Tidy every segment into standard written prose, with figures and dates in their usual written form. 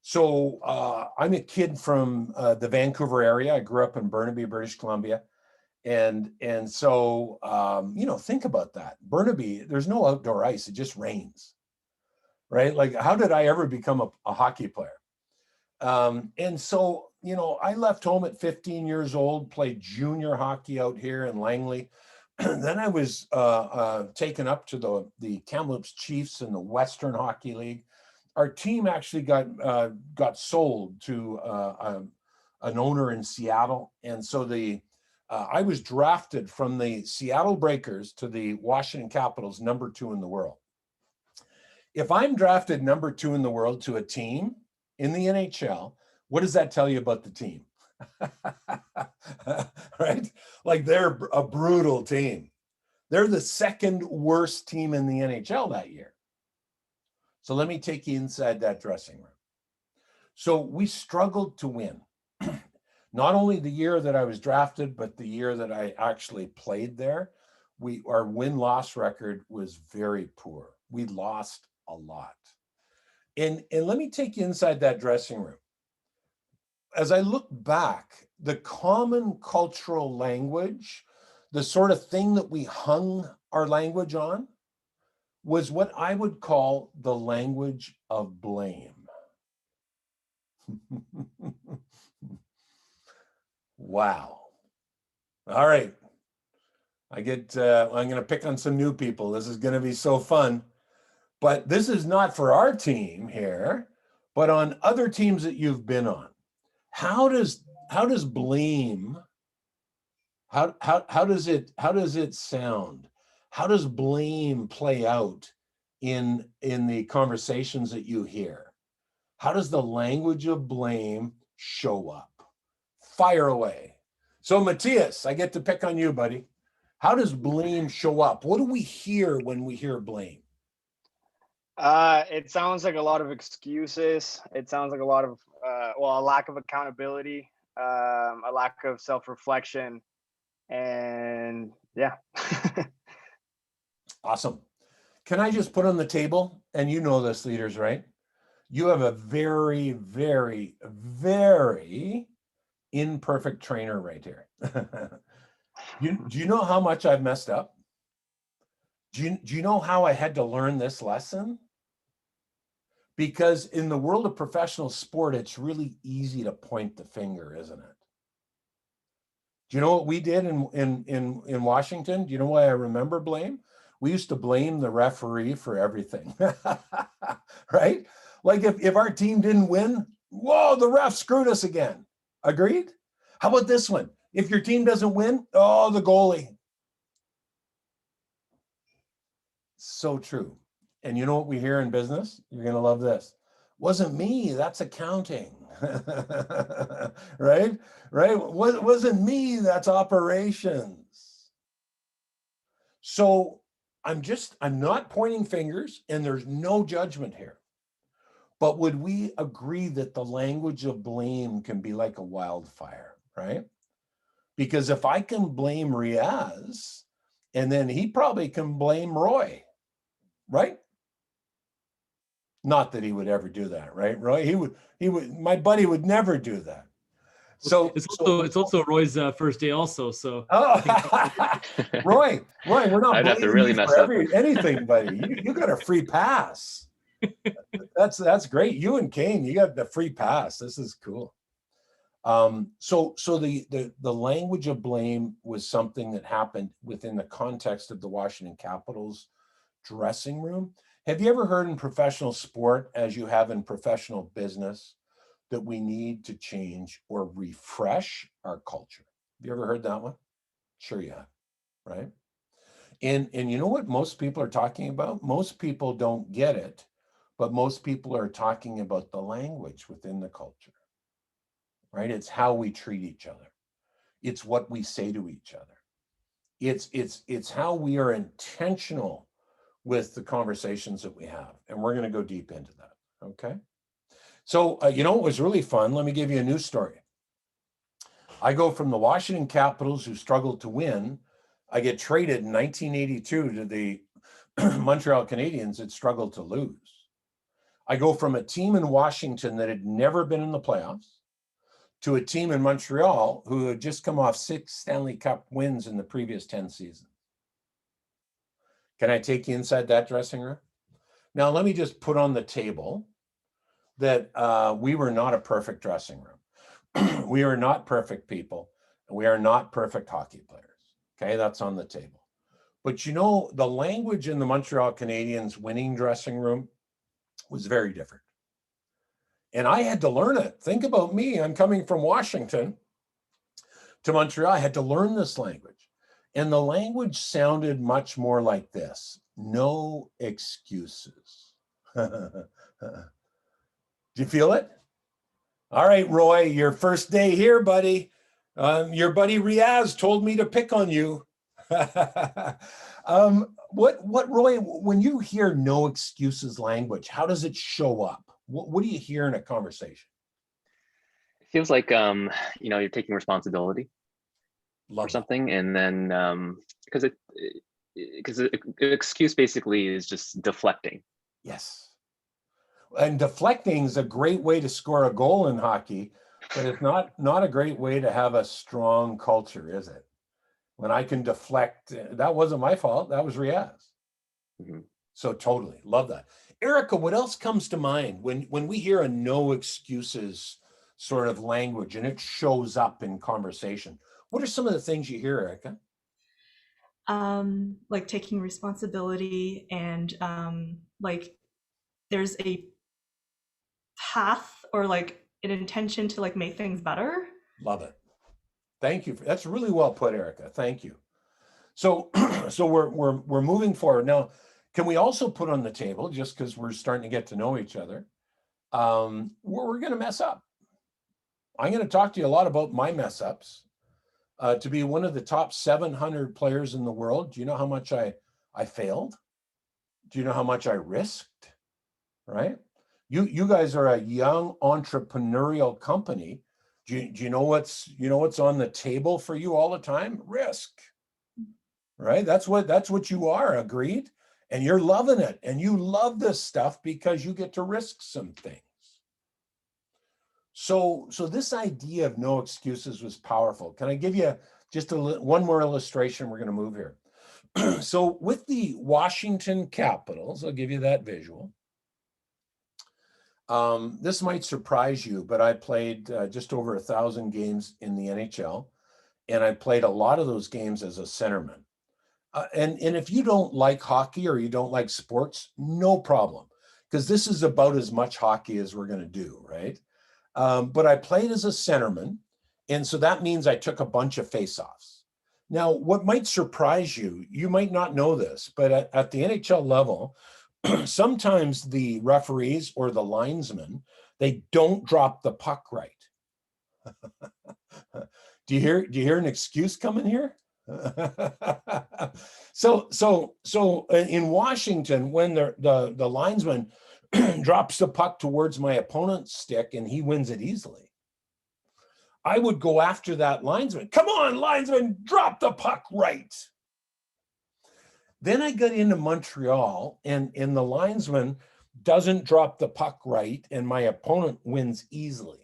So I'm a kid from the Vancouver area. I grew up in Burnaby, British Columbia. And so, think about that. Burnaby, there's no outdoor ice. It just rains, right? Like, how did I ever become a hockey player? And so, I left home at 15 years old, played junior hockey out here in Langley. Then I was taken up to the Kamloops Chiefs in the Western Hockey League. Our team actually got sold to an owner in Seattle, and so I was drafted from the Seattle Breakers to the Washington Capitals, #2 in the world. If I'm drafted #2 in the world to a team in the NHL, what does that tell you about the team? Right? Like, they're a brutal team. They're the second worst team in the NHL that year. So let me take you inside that dressing room. So we struggled to win. Not only the year that I was drafted, but the year that I actually played there, our win-loss record was very poor. We lost a lot. And let me take you inside that dressing room. As I look back, the common cultural language, the sort of thing that we hung our language on, was what I would call the language of blame. Wow. All right. I'm going to pick on some new people. This is going to be so fun. But this is not for our team here, but on other teams that you've been on. How does blame, how does it sound? How does blame play out in the conversations that you hear? How does the language of blame show up? Fire away. So Matthias, I get to pick on you, buddy. How does blame show up? What do we hear when we hear blame? It sounds like a lot of excuses. It sounds like a lot of, a lack of accountability, a lack of self-reflection, and yeah. Awesome. Can I just put on the table, and you know this, leaders, right? You have a very, very, very imperfect trainer right here. Do you know how much I've messed up? Do you know how I had to learn this lesson? Because in the world of professional sport, it's really easy to point the finger, isn't it? Do you know what we did in Washington? Do you know why I remember blame? We used to blame the referee for everything, right? Like, if our team didn't win, whoa, the ref screwed us again. Agreed? How about this one? If your team doesn't win, oh, the goalie. So true. And you know what we hear in business? You're going to love this. Wasn't me, that's accounting. Right? Wasn't me, that's operations. So I'm not pointing fingers, and there's no judgment here. But would we agree that the language of blame can be like a wildfire, right? Because if I can blame Riaz, and then he probably can blame Roy, right? Not that he would ever do that, right, Roy? He would. My buddy would never do that. So it's also Roy's first day also. So Roy, we're not I'd have to blaming really you mess for up. anything, buddy. You got a free pass. That's great. You and Kane, you got the free pass. This is cool. So the language of blame was something that happened within the context of the Washington Capitals dressing room. Have you ever heard in professional sport, as you have in professional business, that we need to change or refresh our culture? Have you ever heard that one? Sure you have, right? And you know what most people are talking about? Most people don't get it, but most people are talking about the language within the culture, right? It's how we treat each other. It's what we say to each other. It's how we are intentional with the conversations that we have. And we're going to go deep into that, okay? So, it was really fun. Let me give you a news story. I go from the Washington Capitals, who struggled to win. I get traded in 1982 to the Montreal Canadiens that struggled to lose. I go from a team in Washington that had never been in the playoffs to a team in Montreal who had just come off 6 Stanley Cup wins in the previous 10 seasons. Can I take you inside that dressing room? Now, let me just put on the table that we were not a perfect dressing room. We are not perfect people. And we are not perfect hockey players. Okay, that's on the table. But you know, the language in the Montreal Canadiens winning dressing room was very different. And I had to learn it. Think about me. I'm coming from Washington to Montreal. I had to learn this language. And the language sounded much more like this: no excuses. Do you feel it? All right, Roy, your first day here, buddy. Your buddy Riaz told me to pick on you. What, Roy, when you hear no excuses language, how does it show up? What do you hear in a conversation? It feels like, you're taking responsibility Love for that. something, and then because an excuse basically is just deflecting. Yes. And deflecting is a great way to score a goal in hockey, but it's not a great way to have a strong culture, is it? When I can deflect, that wasn't my fault. That was Riaz. Mm-hmm. So totally love that. Erica, what else comes to mind when we hear a no excuses sort of language and it shows up in conversation? What are some of the things you hear, Erica? Like taking responsibility, and like there's a path or like an intention to like make things better. Love it. Thank you. That's really well put, Erica. Thank you. So, so we're moving forward now. Can we also put on the table, just because we're starting to get to know each other, we're going to mess up. I'm going to talk to you a lot about my mess ups. To be one of the top 700 players in the world, do you know how much I failed? Do you know how much I risked? Right? You guys are a young entrepreneurial company. Do you know what's on the table for you all the time? Risk. Right? That's what you are. Agreed? And you're loving it. And you love this stuff because you get to risk some things. So this idea of no excuses was powerful. Can I give you just one more illustration? We're going to move here. So with the Washington Capitals, I'll give you that visual. This might surprise you, but I played just over 1,000 games in the NHL, and I played a lot of those games as a centerman. And if you don't like hockey or you don't like sports, no problem, because this is about as much hockey as we're going to do, right? But I played as a centerman, and so that means I took a bunch of faceoffs. Now, what might surprise you, you might not know this, but at the NHL level, sometimes the referees or the linesmen, they don't drop the puck right. Do you hear an excuse coming here? So in Washington, when the linesman drops the puck towards my opponent's stick and he wins it easily, I would go after that linesman. Come on, linesman, drop the puck right. Then I got into Montreal, and the linesman doesn't drop the puck right, and my opponent wins easily.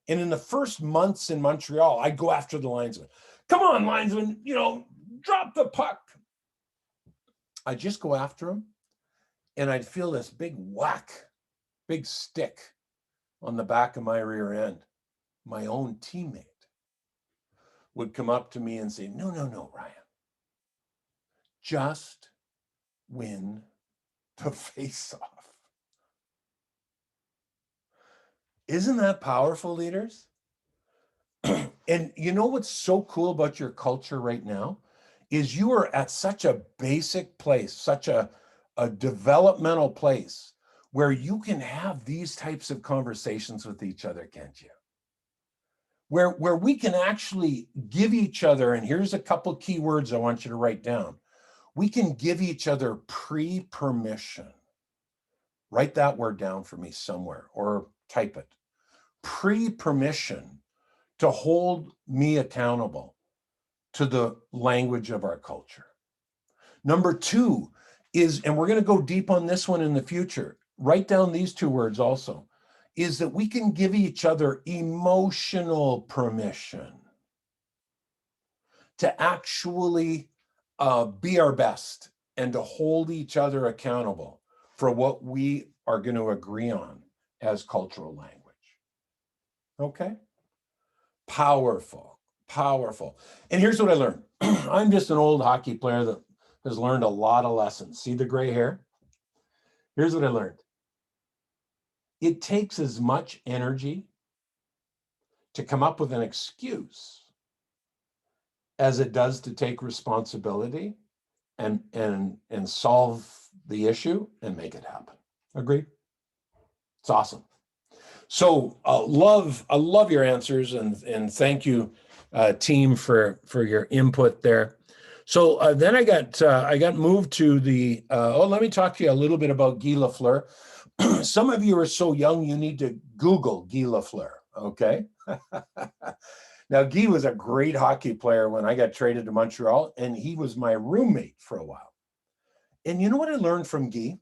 And in the first months in Montreal, I'd go after the linesman. Come on, linesman, drop the puck. I'd just go after him, and I'd feel this big whack, big stick on the back of my rear end. My own teammate would come up to me and say, no, Ryan. Just win the face-off. Isn't that powerful, leaders? And you know what's so cool about your culture right now is you are at such a basic place, such a developmental place where you can have these types of conversations with each other, can't you? Where we can actually give each other, and here's a couple key words I want you to write down. We can give each other pre-permission. Write that word down for me somewhere or type it. Pre-permission to hold me accountable to the language of our culture. Number two is, and we're going to go deep on this one in the future, write down these two words also, is that we can give each other emotional permission to actually be our best and to hold each other accountable for what we are going to agree on as cultural language. Okay? Powerful, powerful. And here's what I learned. I'm just an old hockey player that has learned a lot of lessons. See the gray hair? Here's what I learned. It takes as much energy to come up with an excuse as it does to take responsibility and solve the issue and make it happen. Agreed? It's awesome. So I love your answers, and thank you, team, for your input there. So then I got moved to the let me talk to you a little bit about Guy Lafleur. Some of you are so young, you need to Google Guy Lafleur. Okay. Now, Guy was a great hockey player when I got traded to Montreal, and he was my roommate for a while. And you know what I learned from Guy?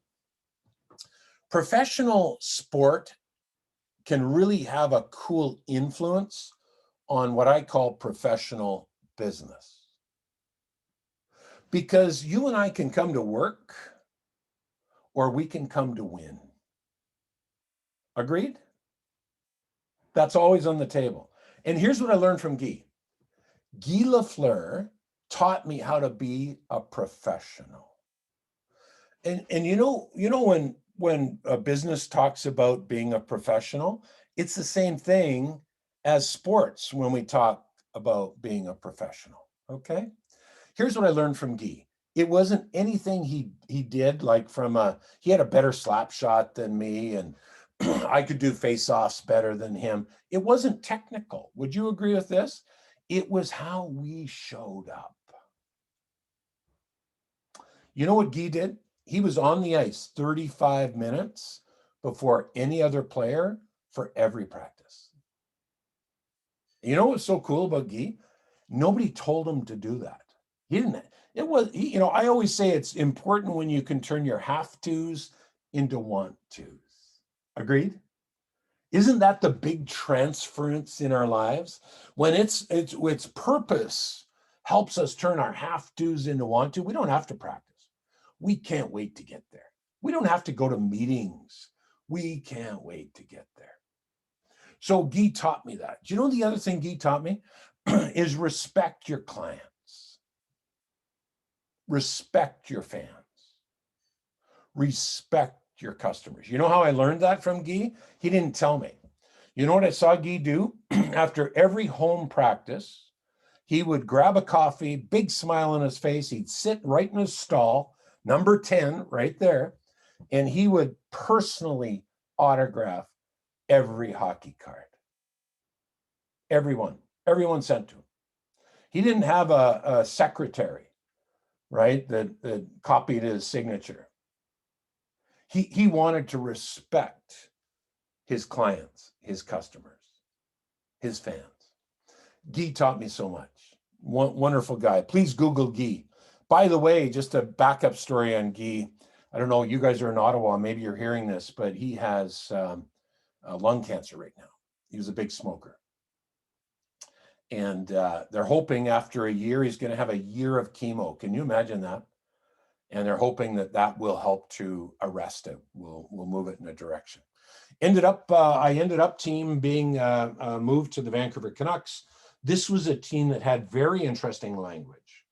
Professional sport can really have a cool influence on what I call professional business. Because you and I can come to work, or we can come to win. Agreed? That's always on the table. And here's what I learned from Guy. Guy Lafleur taught me how to be a professional. And you know when a business talks about being a professional, it's the same thing as sports when we talk about being a professional. Okay? Here's what I learned from Guy. It wasn't anything he did, like he had a better slap shot than me, and I could do face-offs better than him. It wasn't technical. Would you agree with this? It was how we showed up. You know what Guy did? He was on the ice 35 minutes before any other player for every practice. You know what's so cool about Guy? Nobody told him to do that. He didn't. I always say it's important when you can turn your have-tos into want-tos. Agreed? Isn't that the big transference in our lives? When its purpose helps us turn our have-tos into want-to, we don't have to practice. We can't wait to get there. We don't have to go to meetings. We can't wait to get there. So Guy taught me that. Do you know the other thing Guy taught me? Is respect your clients. Respect your fans. Respect your customers. You know how I learned that from Guy? He didn't tell me. You know what I saw Guy do? After every home practice, he would grab a coffee, big smile on his face. He'd sit right in his stall, number 10 right there, and he would personally autograph every hockey card. Everyone sent to him. He didn't have a secretary, right, that copied his signature. He wanted to respect his clients, his customers, his fans. Guy taught me so much. Wonderful guy. Please Google Guy. By the way, just a backup story on Guy. I don't know, you guys are in Ottawa, maybe you're hearing this, but he has lung cancer right now. He was a big smoker. And they're hoping after a year, he's going to have a year of chemo. Can you imagine that? And they're hoping that will help to arrest it. We'll move it in a direction. I ended up team being moved to the Vancouver Canucks. This was a team that had very interesting language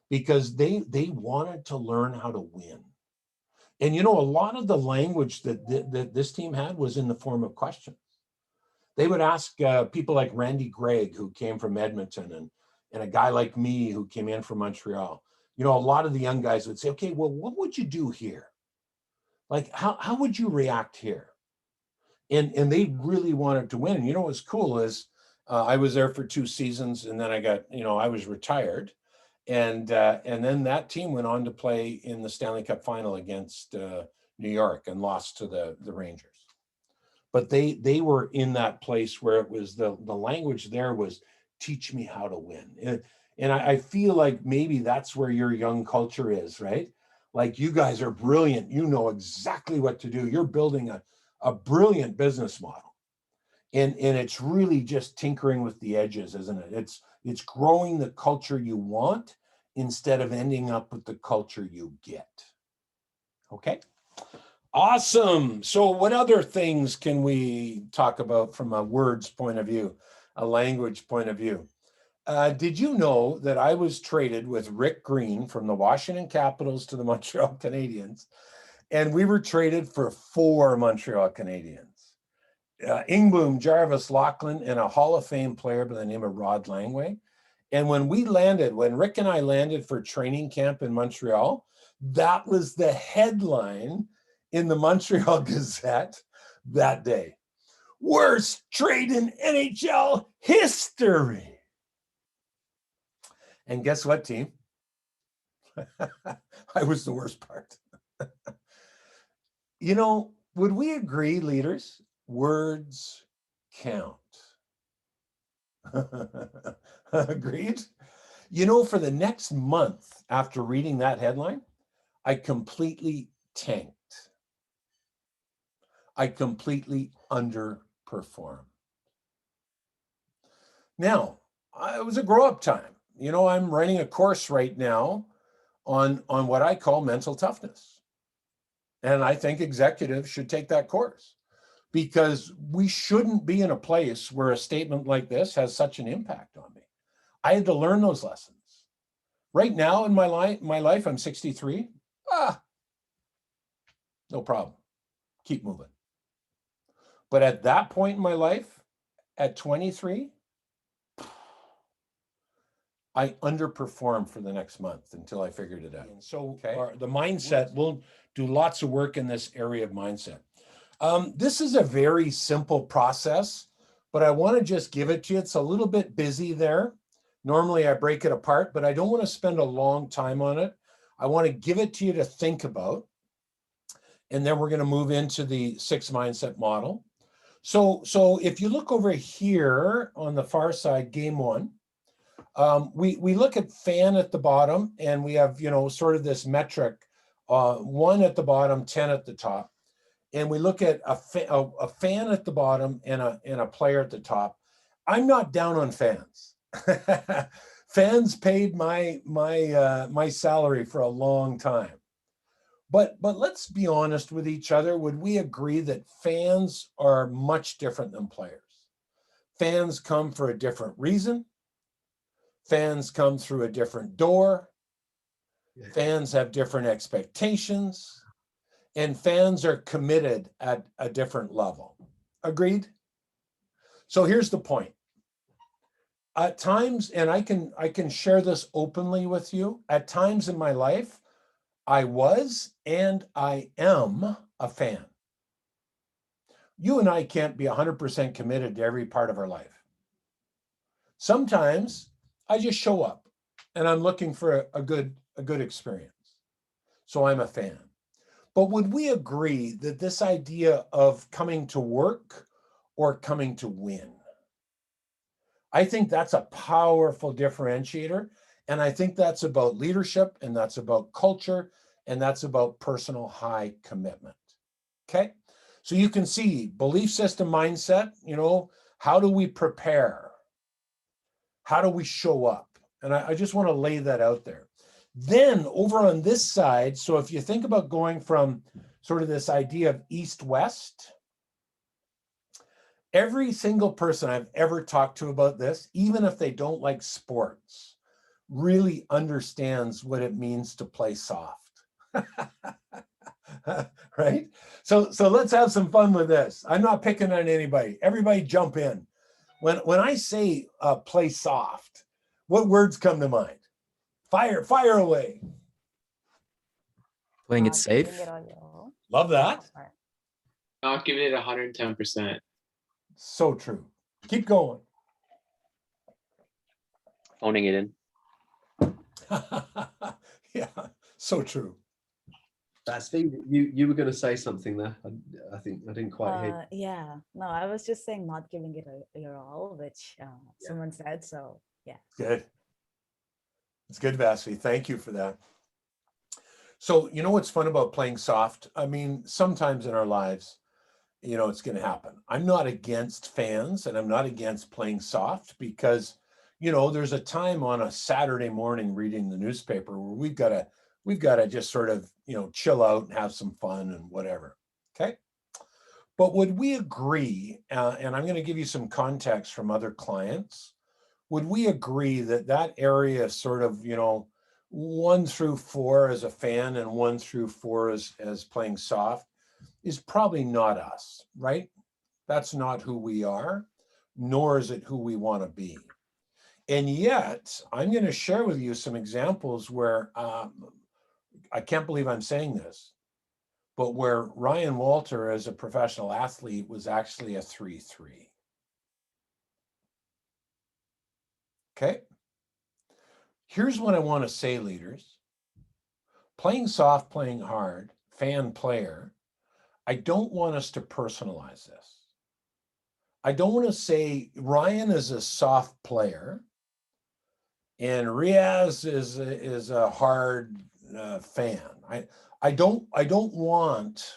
because they wanted to learn how to win. And a lot of the language that this team had was in the form of questions. They would ask people like Randy Gregg, who came from Edmonton, and a guy like me who came in from Montreal. A lot of the young guys would say, okay, well, what would you do here? Like, how would you react here? And they really wanted to win. And what was cool is I was there for 2 seasons, and then I was retired. And then that team went on to play in the Stanley Cup final against New York and lost to the Rangers. But they were in that place where it was the language there was teach me how to win. And I feel like maybe that's where your young culture is, right? Like you guys are brilliant. You know exactly what to do. You're building a brilliant business model. And it's really just tinkering with the edges, isn't it? It's growing the culture you want instead of ending up with the culture you get. Okay. Awesome. So what other things can we talk about from a words point of view, a language point of view? Did you know that I was traded with Rick Green from the Washington Capitals to the Montreal Canadiens, and we were traded for 4 Montreal Canadiens? Ingboom, Jarvis, Lachlan, and a Hall of Fame player by the name of Rod Langway. And when Rick and I landed for training camp in Montreal, that was the headline in the Montreal Gazette that day. Worst trade in NHL history. And guess what, team? I was the worst part. You know, would we agree, leaders? Words count. Agreed? You know, for the next month after reading that headline, I completely tanked. I completely underperformed. Now, it was a grow-up time. You know, I'm running a course right now on what I call mental toughness. And I think executives should take that course because we shouldn't be in a place where a statement like this has such an impact on me. I had to learn those lessons. Right now in my life, I'm 63. No problem. Keep moving. But at that point in my life, at 23, I underperformed for the next month until I figured it out. So the mindset, we'll do lots of work in this area of mindset. This is a very simple process, but I want to just give it to you. It's a little bit busy there. Normally I break it apart, but I don't want to spend a long time on it. I want to give it to you to think about. And then we're going to move into the 6 mindset model. So if you look over here on the far side, game 1, we look at fan at the bottom, and we have, you know, sort of this metric, 1 at the bottom, 10 at the top. And we look at a fan at the bottom and a player at the top. I'm not down on fans. Fans paid my salary for a long time. But let's be honest with each other. Would we agree that fans are much different than players? Fans come for a different reason. Fans come through a different door. Fans have different expectations. And fans are committed at a different level. Agreed? So here's the point. At times, and I can share this openly with you, at times in my life, I was and I am a fan. You and I can't be 100% committed to every part of our life. Sometimes I just show up and I'm looking for a good experience. So I'm a fan. But would we agree that this idea of coming to work or coming to win? I think that's a powerful differentiator. And I think that's about leadership, and that's about culture, and that's about personal high commitment. Okay. So you can see belief system mindset, you know, how do we prepare? How do we show up? And I just want to lay that out there. Then over on this side, so if you think about going from sort of this idea of east-west, every single person I've ever talked to about this, even if they don't like sports, really understands what it means to play soft. Right? So let's have some fun with this. I'm not picking on anybody. Everybody jump in. When I say play soft, what words come to mind? Fire away. Playing it safe. Giving it all your all. Love that. Not giving it 110%. So true. Keep going. Phoning it in. Yeah, so true. That's you were going to say something there. I think I didn't quite hear. Yeah, no, I was just saying not giving it your all, which someone said. So yeah. Good. It's good, Vasvi. Thank you for that. So, you know what's fun about playing soft? I mean, sometimes in our lives, you know, it's going to happen. I'm not against fans and I'm not against playing soft because, you know, there's a time on a Saturday morning reading the newspaper where we've got to just sort of, you know, chill out and have some fun and whatever. Okay. But would we agree, and I'm going to give you some context from other clients, would we agree that that area sort of, you know, 1 through 4 as a fan and 1 through 4 as playing soft is probably not us, right? That's not who we are, nor is it who we want to be. And yet, I'm going to share with you some examples where I can't believe I'm saying this, but where Ryan Walter as a professional athlete was actually a 3-3. Okay. Here's what I want to say, leaders. Playing soft, playing hard, fan player, I don't want us to personalize this. I don't want to say Ryan is a soft player and Riaz is a hard fan. I don't want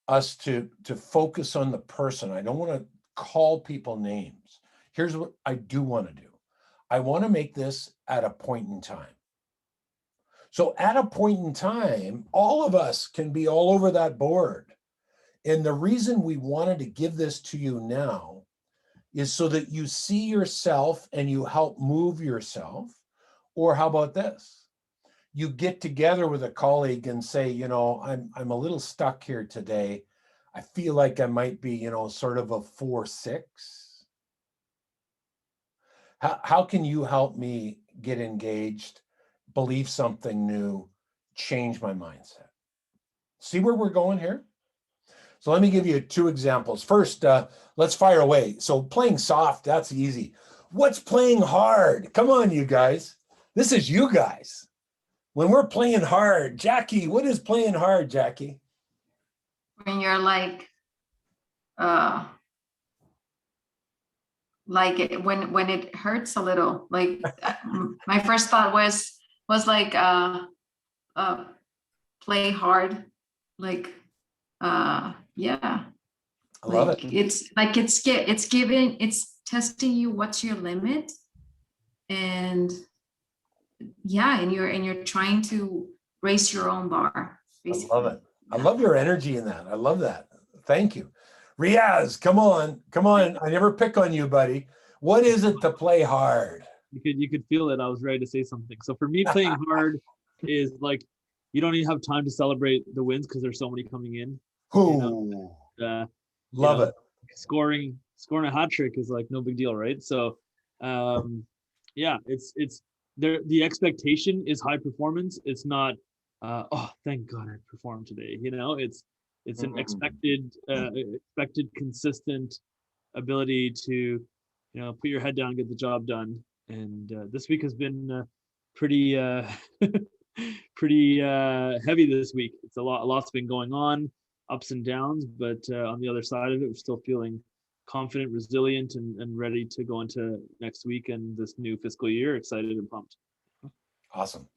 us to focus on the person. I don't want to call people names. Here's what I do want to do. I want to make this at a point in time. So at a point in time, all of us can be all over that board. And the reason we wanted to give this to you now is so that you see yourself and you help move yourself. Or how about this? You get together with a colleague and say, you know, I'm a little stuck here today. I feel like I might be, you know, sort of a 4-6. How can you help me get engaged, believe something new, change my mindset? See where we're going here? So let me give you 2 examples. First, let's fire away. So playing soft, that's easy. What's playing hard? Come on, you guys. This is you guys. When we're playing hard, Jackie, what is playing hard, Jackie? When you're like when it hurts a little, like my first thought was like play hard, like yeah, I love like it. it's testing you what's your limit, and yeah, and you're trying to raise your own bar, basically. I love it. I love your energy in that. I love that. Thank you. Riaz, come on. I never pick on you, buddy. What is it to play hard? You could feel it. I was ready to say something. So for me, playing hard is like you don't even have time to celebrate the wins because there's so many coming in. Ooh, love it. Scoring a hat trick is like no big deal, right? So yeah, it's there. The expectation is high performance. It's not oh, thank God I performed today. You know, it's an expected consistent ability to, you know, put your head down, get the job done. And this week has been pretty pretty heavy this week. It's a lot's been going on, ups and downs, but on the other side of it, we're still feeling confident, resilient, and ready to go into next week and this new fiscal year. Excited and pumped. Awesome.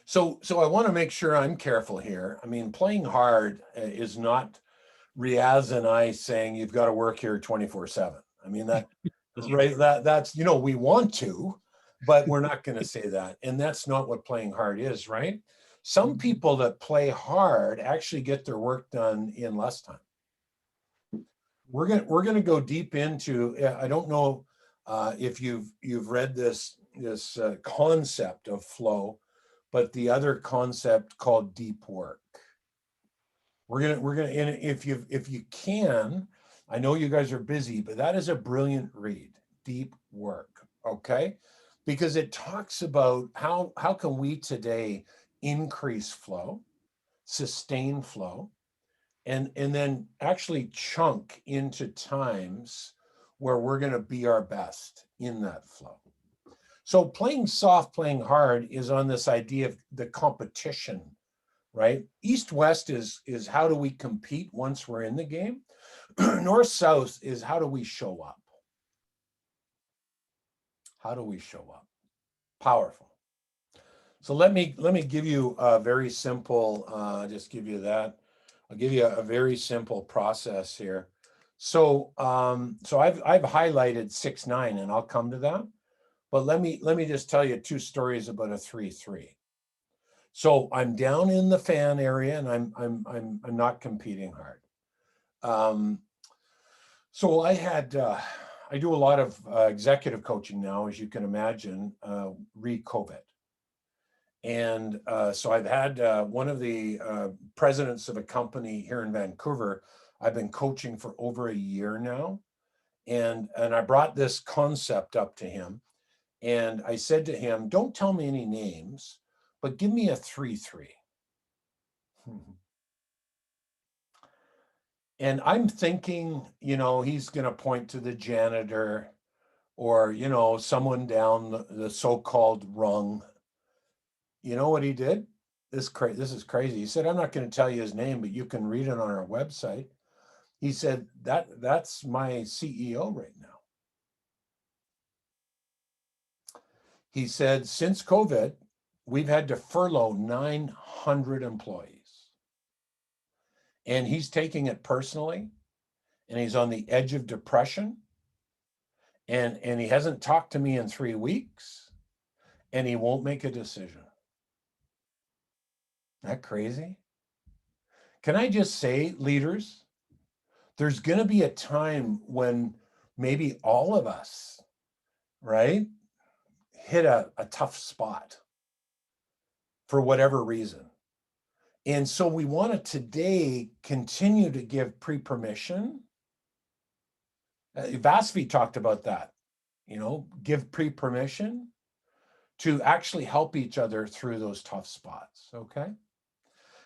So I want to make sure I'm careful here. I mean, playing hard is not Riaz and I saying you've got to work here 24/7. I mean that right. That's, you know, we want to, but we're not going to say that. And that's not what playing hard is, right? Some people that play hard actually get their work done in less time. We're going to go deep into, I don't know if you've read this concept of flow, but the other concept called deep work. We're gonna, and if you can, I know you guys are busy, but that is a brilliant read, Deep Work, okay? Because it talks about how can we today increase flow, sustain flow, and then actually chunk into times where we're going to be our best in that flow. So playing soft, playing hard is on this idea of the competition, right? East-west is how do we compete once we're in the game? North-south is how do we show up? How do we show up? Powerful. So let me give you a very simple, just give you that. I'll give you a very simple process here. So so I've highlighted 6-9, and I'll come to that. But let me just tell you 2 stories about a 3-3. So I'm down in the fan area, and I'm not competing hard. So I do a lot of executive coaching now, as you can imagine, re-COVID. And so I've had one of the presidents of a company here in Vancouver. I've been coaching for over a year now. And I brought this concept up to him. And I said to him, don't tell me any names, but give me a 3-3. And I'm thinking, he's going to point to the janitor or, someone down the so-called rung. You know what he did? This is crazy. He said, I'm not going to tell you his name, but you can read it on our website. He said, that's my CEO right now. He said, since COVID, we've had to furlough 900 employees. And he's taking it personally, and he's on the edge of depression. And he hasn't talked to me in 3 weeks, and he won't make a decision. Isn't that crazy? Can I just say, leaders, there's going to be a time when maybe all of us, right, hit a tough spot for whatever reason. And so we want to today continue to give pre-permission. Vasvi talked about that, give pre-permission to actually help each other through those tough spots, okay?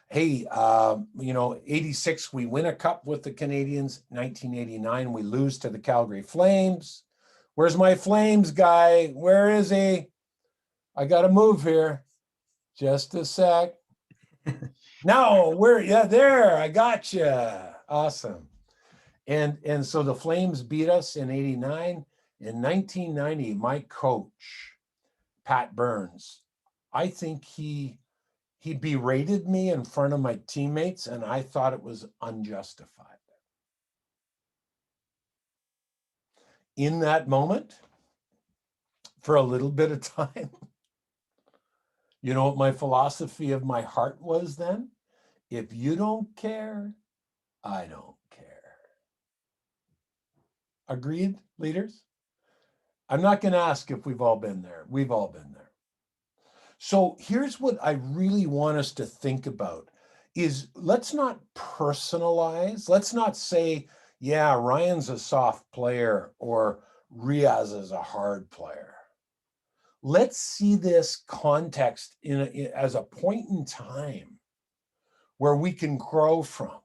Hey, 86, we win a cup with the Canadians. 1989, we lose to the Calgary Flames. Where's my Flames guy? Where is he? I got to move here. Just a sec. No, there, I got you. Awesome. And so the Flames beat us in 89. In 1990, my coach, Pat Burns, I think he berated me in front of my teammates, and I thought it was unjustified. In that moment, for a little bit of time, you know what my philosophy of my heart was then? If you don't care, I don't care. Agreed, leaders? I'm not going to ask if we've all been there. We've all been there. So here's what I really want us to think about is let's not personalize. Let's not say, yeah, Ryan's a soft player or Riaz is a hard player. Let's see this context as a point in time where we can grow from.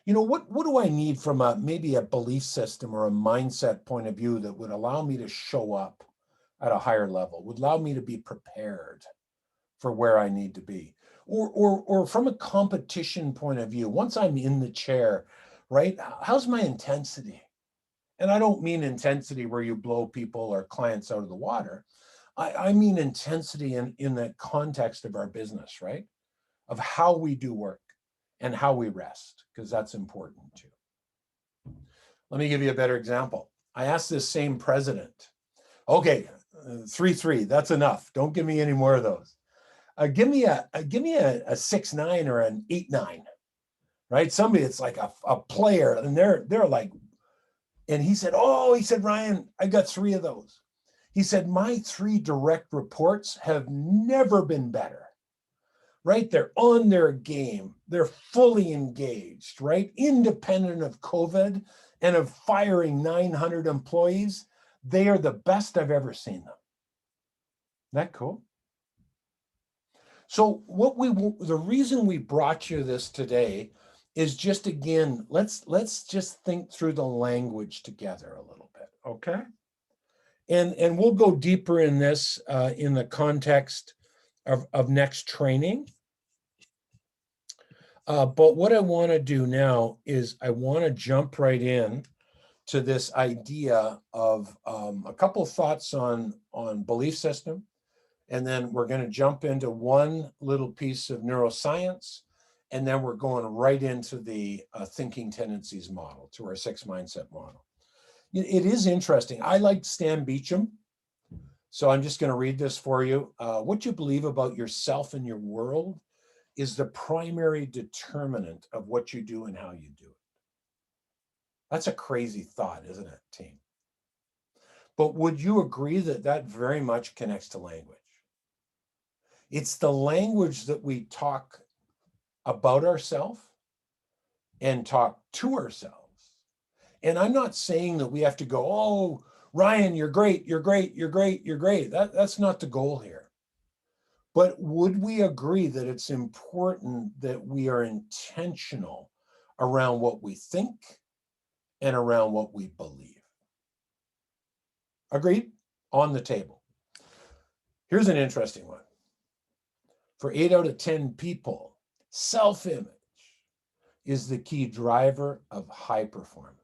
What do I need from maybe a belief system or a mindset point of view that would allow me to show up at a higher level, would allow me to be prepared for where I need to be? Or from a competition point of view, once I'm in the chair, right, how's my intensity? And I don't mean intensity where you blow people or clients out of the water. I mean intensity in the context of our business, right? Of how we do work and how we rest, because that's important too. Let me give you a better example. I asked this same president, okay, 3-3, that's enough. Don't give me any more of those. Give me a 6-9 or an 8-9, right? Somebody that's like a player, and they're like, and he said, Ryan, I got 3 of those. He said, my 3 direct reports have never been better, right? They're on their game. They're fully engaged, right? Independent of COVID and of firing 900 employees, they are the best I've ever seen them. Isn't that cool? So the reason we brought you this today is just, again, let's just think through the language together a little bit, okay? And we'll go deeper in this in the context of next training. But what I want to do now is I want to jump right in to this idea of a couple of thoughts on belief system And then we're going to jump into one little piece of neuroscience. And then we're going right into the thinking tendencies model, to our 6 mindset model. It is interesting. I liked Stan Beecham. So I'm just going to read this for you. What you believe about yourself and your world is the primary determinant of what you do and how you do it. That's a crazy thought, isn't it, team? But would you agree that that very much connects to language? It's the language that we talk about ourselves and talk to ourselves. And I'm not saying that we have to go, oh, Ryan, you're great, you're great, you're great, you're great. That's not the goal here. But would we agree that it's important that we are intentional around what we think and around what we believe? Agreed? On the table. Here's an interesting one. For 8 out of 10 people, self-image is the key driver of high performance.